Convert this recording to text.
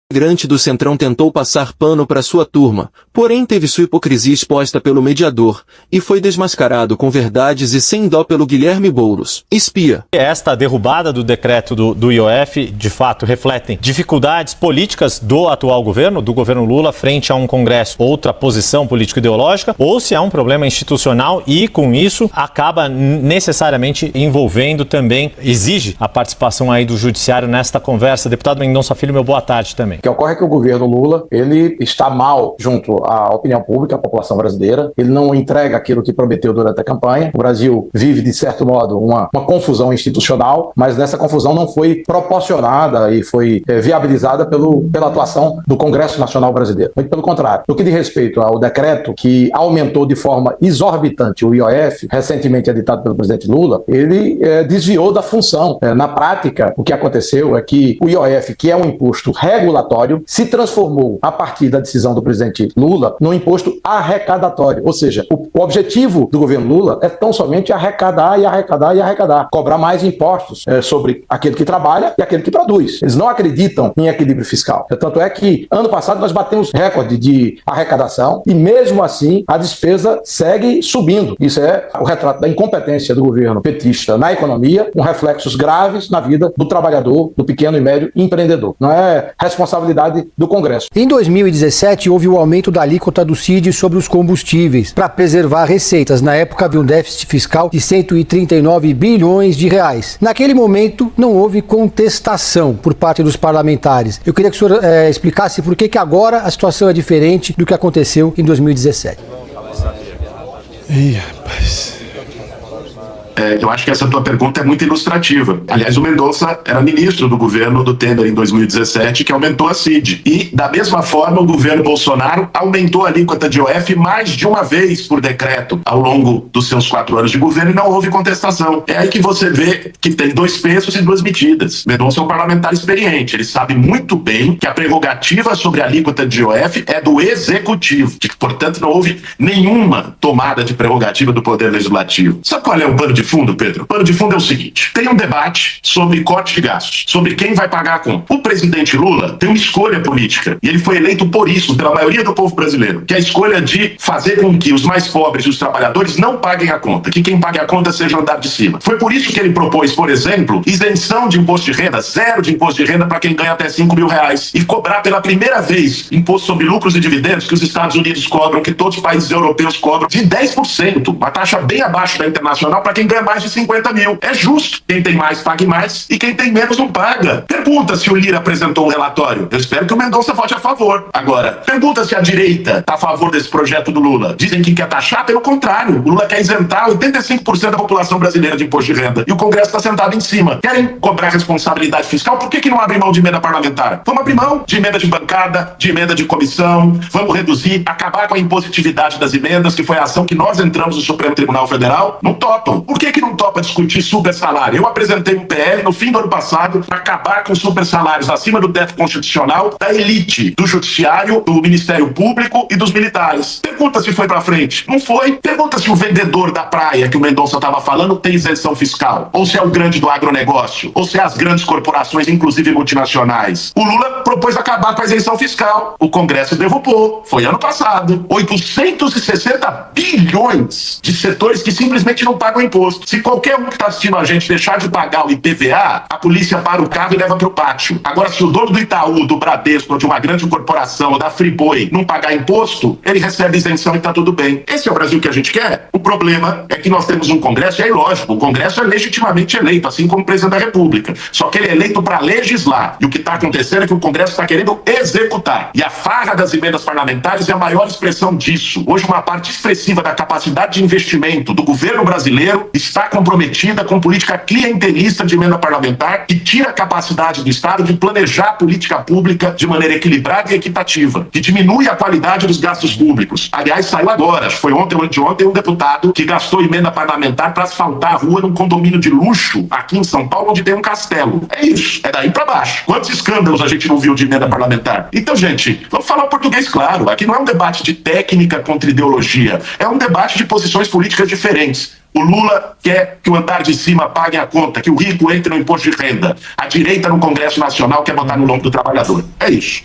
integrante do Centrão tentou passar pano para sua turma, porém teve sua hipocrisia exposta pelo mediador, e foi desmascarado com verdades e sem dó pelo Guilherme Boulos, espia. Esta derrubada do decreto do IOF, de fato, refletem dificuldades políticas do atual governo, do governo Lula, frente a um Congresso, outra posição político-ideológica, ou se há um problema institucional e, com isso, acaba necessariamente envolvendo também, exige a participação aí do Judiciário nesta conversa. Deputado Mendonça Filho, meu boa tarde também. O que ocorre é que o governo Lula, ele está mal junto à opinião pública, à população brasileira, ele não entrega aquilo que prometeu durante a campanha. O Brasil vive, de certo modo, uma confusão institucional, mas nessa confusão não foi proporcionada e foi viabilizada pela atuação do Congresso Nacional Brasileiro. Muito pelo contrário. No que diz respeito ao decreto que aumentou de forma exorbitante o IOF, recentemente editado pelo presidente Lula, ele desviou da função. Na prática, o que aconteceu é que o IOF, que é um imposto regulatório, se transformou, a partir da decisão do presidente Lula, num imposto arrecadatório. Ou seja, o objetivo do governo Lula é tão somente arrecadar e arrecadar e arrecadar. Cobrar mais impostos sobre aquele que trabalha e aquele que produz. Eles não acreditam em equilíbrio fiscal. Tanto é que, ano passado, nós batemos recorde de arrecadação e, mesmo assim, a despesa segue subindo. Isso é o retrato da incompetência do governo petista na economia, com reflexos graves na vida do trabalhador, do pequeno e médio empreendedor. Não é responsabilidade do Congresso. Em 2017, houve o aumento da alíquota do CID sobre os combustíveis para preservar receitas. Na época, havia um déficit fiscal de 139 bilhões de reais. Naquele momento, não houve contestação por parte dos parlamentares. Eu queria que o senhor explicasse por que agora a situação é diferente do que aconteceu em 2017. Ih, rapaz. Eu acho que essa tua pergunta é muito ilustrativa. Aliás, o Mendonça era ministro do governo do Temer em 2017, que aumentou a CID. E, da mesma forma, o governo Bolsonaro aumentou a alíquota de IOF mais de uma vez por decreto ao longo dos seus 4 anos de governo e não houve contestação. É aí que você vê que tem 2 pesos e 2 medidas. Mendonça é um parlamentar experiente. Ele sabe muito bem que a prerrogativa sobre a alíquota de IOF é do Executivo, que, portanto, não houve nenhuma tomada de prerrogativa do Poder Legislativo. Sabe qual é o pano de fundo, Pedro? O pano de fundo é o seguinte: tem um debate sobre corte de gastos, sobre quem vai pagar a conta. O presidente Lula tem uma escolha política, e ele foi eleito por isso, pela maioria do povo brasileiro, que é a escolha de fazer com que os mais pobres e os trabalhadores não paguem a conta, que quem pague a conta seja o andar de cima. Foi por isso que ele propôs, por exemplo, isenção de imposto de renda, 0 de imposto de renda para quem ganha até 5 mil reais, e cobrar pela primeira vez imposto sobre lucros e dividendos, que os Estados Unidos cobram, que todos os países europeus cobram, de 10%, uma taxa bem abaixo da internacional para quem ganha mais de 50 mil. É justo. Quem tem mais, pague mais, e quem tem menos não paga. Pergunta se o Lira apresentou um relatório. Eu espero que o Mendonça vote a favor. Agora, pergunta se a direita está a favor desse projeto do Lula. Dizem que quer taxar, pelo contrário. O Lula quer isentar 85% da população brasileira de imposto de renda. E o Congresso está sentado em cima. Querem cobrar responsabilidade fiscal? Por que não abrem mão de emenda parlamentar? Vamos abrir mão de emenda de bancada, de emenda de comissão. Vamos reduzir, acabar com a impositividade das emendas, que foi a ação que nós entramos no Supremo Tribunal Federal. Não topam. Por que não topa discutir super salário? Eu apresentei um PL no fim do ano passado para acabar com super salários acima do teto constitucional da elite, do judiciário, do Ministério Público e dos militares. Pergunta se foi para frente. Não foi. Pergunta se o vendedor da praia que o Mendonça estava falando tem isenção fiscal. Ou se é o grande do agronegócio. Ou se é as grandes corporações, inclusive multinacionais. O Lula propôs acabar com a isenção fiscal. O Congresso derrubou. Foi ano passado. 860 bilhões de setores que simplesmente não pagam imposto. Se qualquer um que está assistindo a gente deixar de pagar o IPVA, a polícia para o carro e leva para o pátio. Agora, se o dono do Itaú, do Bradesco, ou de uma grande corporação, ou da Friboi, não pagar imposto, ele recebe isenção e está tudo bem. Esse é o Brasil que a gente quer? O problema é que nós temos um Congresso, e é ilógico, o Congresso é legitimamente eleito, assim como o presidente da República. Só que ele é eleito para legislar. E o que está acontecendo é que o Congresso está querendo executar. E a farra das emendas parlamentares é a maior expressão disso. Hoje, uma parte expressiva da capacidade de investimento do governo brasileiro está comprometida com política clientelista de emenda parlamentar, que tira a capacidade do Estado de planejar a política pública de maneira equilibrada e equitativa, que diminui a qualidade dos gastos públicos. Aliás, saiu agora, foi ontem ou anteontem, um deputado que gastou emenda parlamentar para asfaltar a rua num condomínio de luxo aqui em São Paulo, onde tem um castelo. É isso, é daí para baixo. Quantos escândalos a gente não viu de emenda parlamentar? Então, gente, vamos falar o português claro. Aqui não é um debate de técnica contra ideologia, é um debate de posições políticas diferentes. O Lula quer que o andar de cima pague a conta, que o rico entre no imposto de renda. A direita no Congresso Nacional quer botar no lombo do trabalhador. É isso.